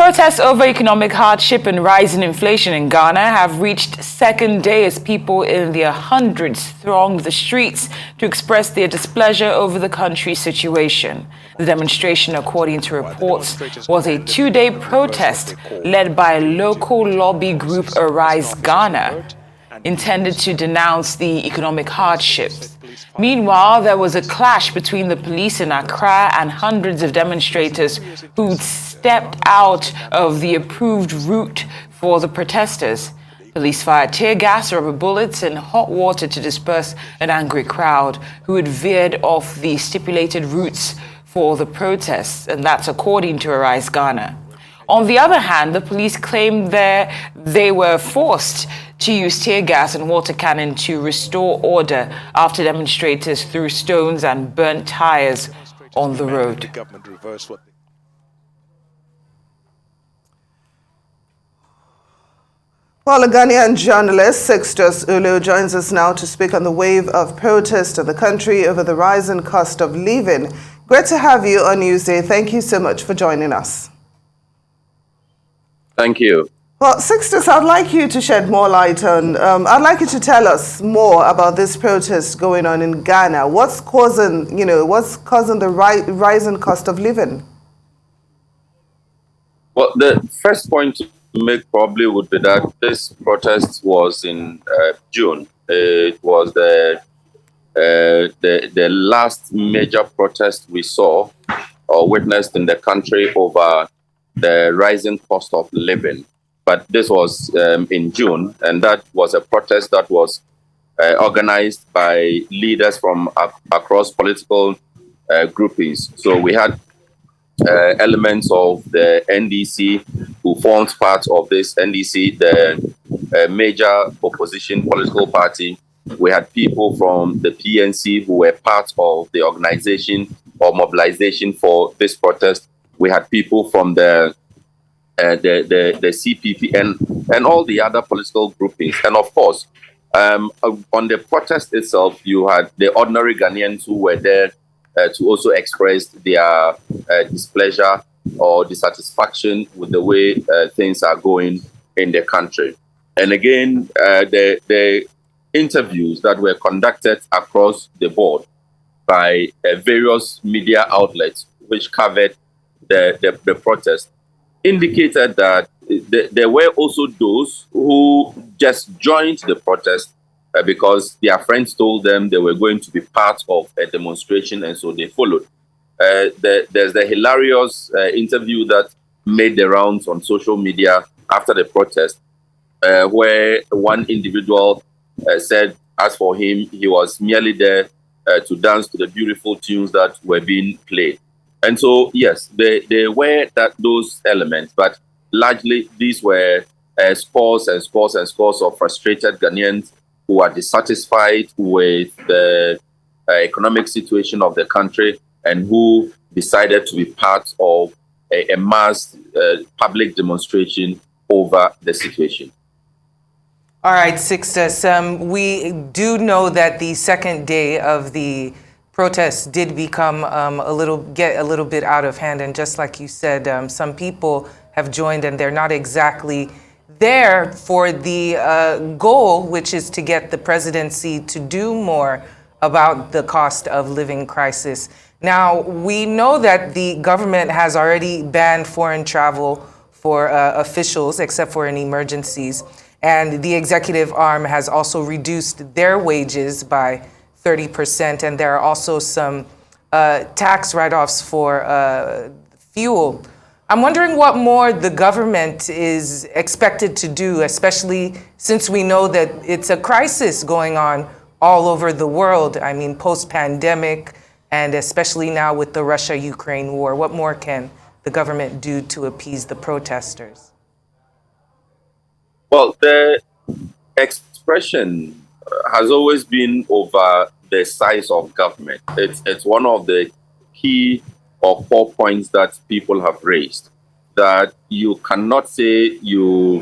Protests over economic hardship and rising inflation in Ghana have reached second day as people in their hundreds thronged the streets to express their displeasure over the country's situation. The demonstration, according to reports, was a two-day protest led by local lobby group Arise Ghana, intended to denounce the economic hardships. Meanwhile, there was a clash between the police in Accra and hundreds of demonstrators who stepped out of the approved route for the protesters. Police fired tear gas, rubber bullets, and hot water to disperse an angry crowd who had veered off the stipulated routes for the protests, and that's according to Arise Ghana. On the other hand, the police claimed that they were forced to use tear gas and water cannon to restore order after demonstrators threw stones and burnt tires on the road. Well, a Ghanaian journalist, Sixtus Ullo, joins us now to speak on the wave of protest in the country over the rising cost of living. Great to have you on Newsday. Thank you so much for joining us. Thank you. Well, Sixtus, I'd like you to shed more light on, I'd like you to tell us more about this protest going on in Ghana. What's causing the rising cost of living? Well, the first point to make probably would be that this protest was in June. It was the last major protest we saw or witnessed in the country over the rising cost of living. But this was in June, and that was a protest that was organized by leaders from across political groupings. So we had elements of the NDC who formed part of this NDC, the major opposition political party. We had people from the PNC who were part of the organization or mobilization for this protest. We had people from the CPP and all the other political groupings. And of course, on the protest itself, you had the ordinary Ghanaians who were there to also express their displeasure or dissatisfaction with the way things are going in the country. And again, the interviews that were conducted across the board by various media outlets which covered the protest indicated that there were also those who just joined the protest because their friends told them they were going to be part of a demonstration, and so they followed. There's the hilarious interview that made the rounds on social media after the protest, where one individual said, as for him, he was merely there to dance to the beautiful tunes that were being played. And so, yes, there were those elements, but largely these were scores and scores and scores of frustrated Ghanaians who are dissatisfied with the economic situation of the country and who decided to be part of a mass public demonstration over the situation. All right, Sixtus, we do know that the second day of the protests did become get a little bit out of hand, and just like you said, some people have joined and they're not exactly there for the goal, which is to get the presidency to do more about the cost of living crisis. Now, we know that the government has already banned foreign travel for officials, except for in emergencies, and the executive arm has also reduced their wages by 30%, and there are also some tax write-offs for fuel. I'm wondering what more the government is expected to do, especially since we know that it's a crisis going on all over the world. I mean, post-pandemic, and especially now with the Russia-Ukraine war. What more can the government do to appease the protesters? Well, the expression has always been over the size of government. It's one of the key or core points that people have raised, that you cannot say you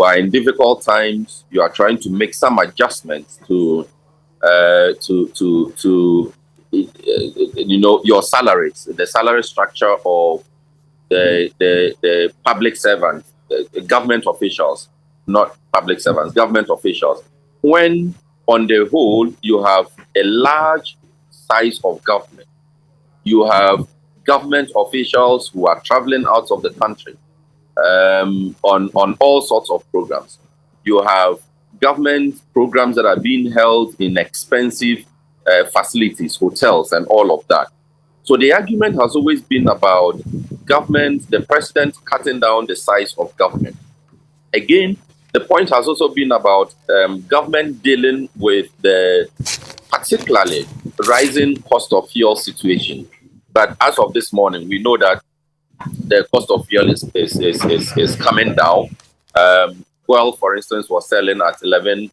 are in difficult times, you are trying to make some adjustments to your salaries, the salary structure of the public servants, the government officials, not public servants, government officials, when on the whole you have a large size of government, you have government officials who are traveling out of the country on all sorts of programs. You have government programs that are being held in expensive facilities, hotels, and all of that. So the argument has always been about government, the president cutting down the size of government. Again, the point has also been about government dealing with the particularly rising cost of fuel situation. But as of this morning, we know that the cost of fuel is coming down. Well, for instance, was selling at 11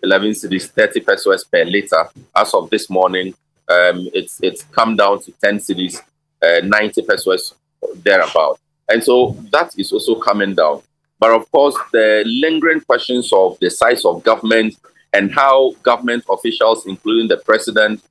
cedis, 30 pesos per liter. As of this morning, it's come down to 10 cedis, 90 pesos thereabout. And so that is also coming down. But of course, the lingering questions of the size of government and how government officials, including the president,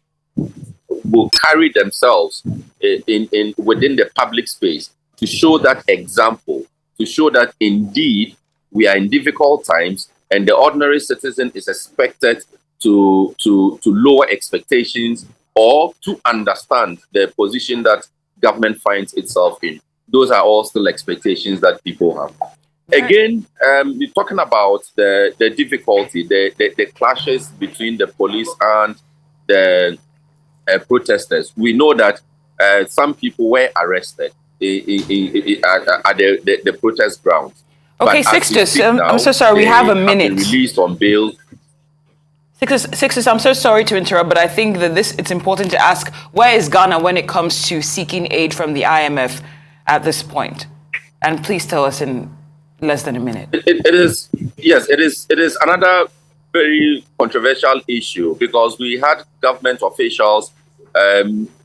will carry themselves within the public space to show that example, to show that indeed we are in difficult times and the ordinary citizen is expected to lower expectations or to understand the position that government finds itself in. Those are all still expectations that people have. Again, we're talking about the difficulty, the clashes between the police and the protesters. We know that some people were arrested at the protest grounds. Okay, Sixtus, I'm so sorry, we have a minute. Released on bail. Sixtus, I'm so sorry to interrupt, but I think that it's important to ask, where is Ghana when it comes to seeking aid from the IMF at this point? And please tell us in less than a minute. It is another very controversial issue because we had government officials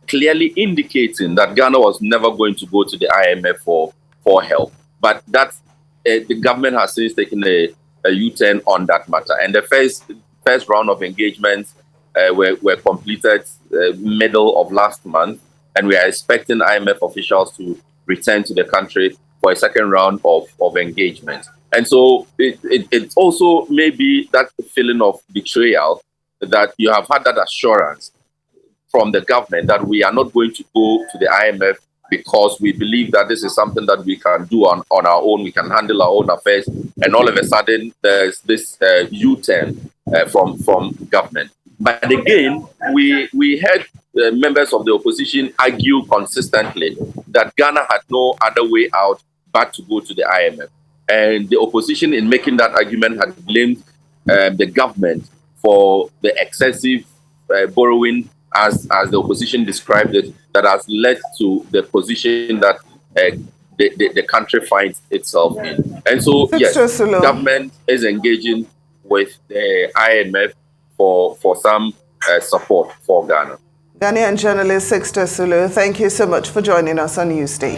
clearly indicating that Ghana was never going to go to the IMF for help. But that the government has since taken a U-turn on that matter. And the first round of engagements were completed middle of last month, and we are expecting IMF officials to return to the country for a second round of engagement. And so it also may be that feeling of betrayal that you have had that assurance from the government that we are not going to go to the IMF because we believe that this is something that we can do on our own, we can handle our own affairs, and all of a sudden there's this U-turn from government. But again, we heard members of the opposition argue consistently that Ghana had no other way out but to go to the IMF. And the opposition, in making that argument, had blamed the government for the excessive borrowing, as the opposition described it, that has led to the position that the country finds itself in. And so, yes, government is engaging with the IMF for some support for Ghana. Ghanaian journalist Sixtus, thank you so much for joining us on Newsday.